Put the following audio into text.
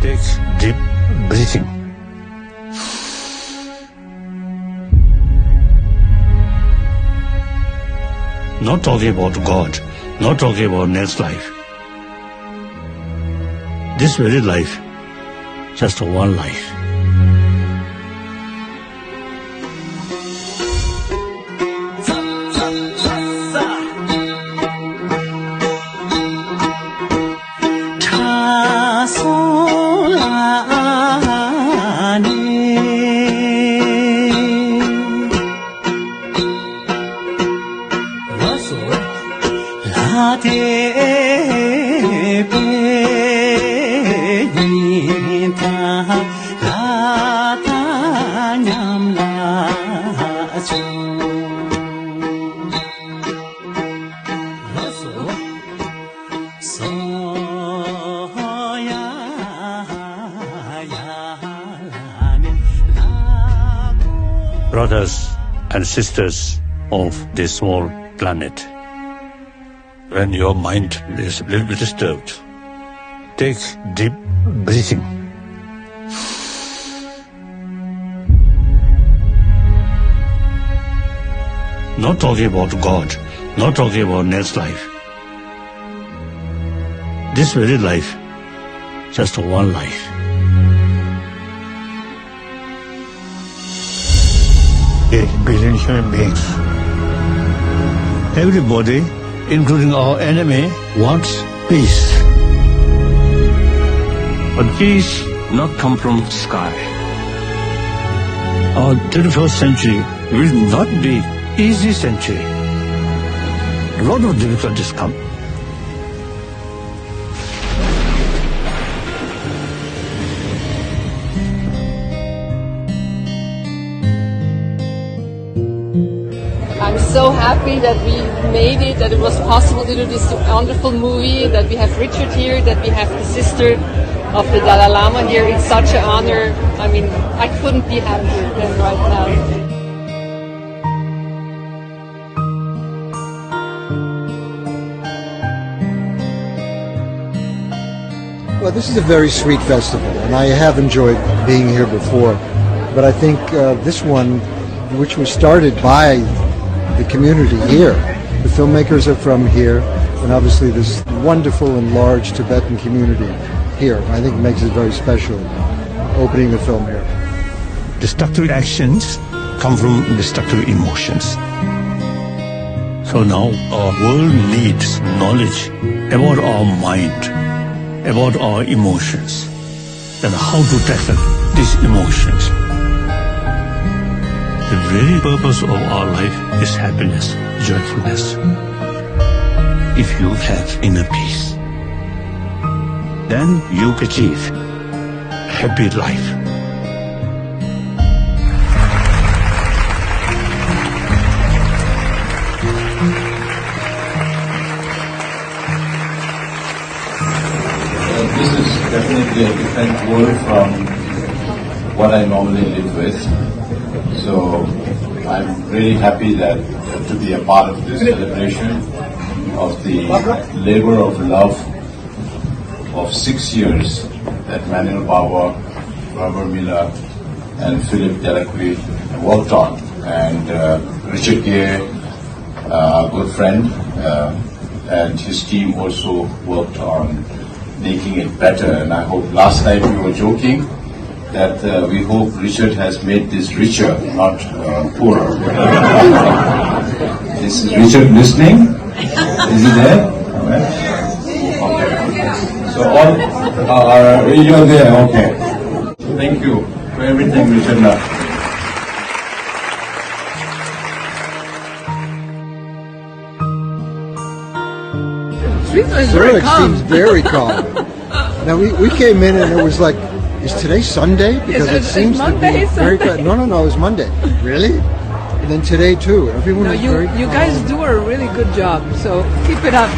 Take deep breathing. Not talking about God, not talking about next life. This very life, just one life. Brothers and sisters of this small planet, when your mind is a little bit disturbed, take deep breathing. Not talking about God, not talking about next life. This very life, just one life. Billion human beings. Everybody, including our enemy, wants peace. But peace not come from sky. Our 21st century will not be easy century. A lot of difficulties come. I'm so happy that we made it, that it was possible to do this wonderful movie, that we have Richard here, that we have the sister of the Dalai Lama here. It's such an honor. I mean, I couldn't be happier than right now. Well, this is a very sweet festival, and I have enjoyed being here before. But I think this one, which was started by the community here, the filmmakers are from here, and obviously this wonderful and large Tibetan community here, I think makes it very special, opening the film here. Destructive actions come from destructive emotions. So now our world needs knowledge about our mind, about our emotions, and how to tackle these emotions. The very purpose of our life is happiness, joyfulness. If you have inner peace, then you achieve happy life. This is definitely a different world from what I normally live with. So I'm really happy that to be a part of this celebration of the labor of love of 6 years that Manuel Bauer, Robert Miller, and Philip Delacroix worked on, and Richard Gere, our good friend, and his team also worked on making it better. And I hope last night we were joking that we hope Richard has made this richer, not poorer. Is Richard listening? Is he there? All right. Okay. So all, you're there, okay. Thank you for everything, Richard. Zurich seems very calm. Now we came in and it was like, is today Sunday? Because it seems to be very quiet. No, it was Monday. Really? And then today too. Everyone is very calm. You guys do a really good job, so keep it up.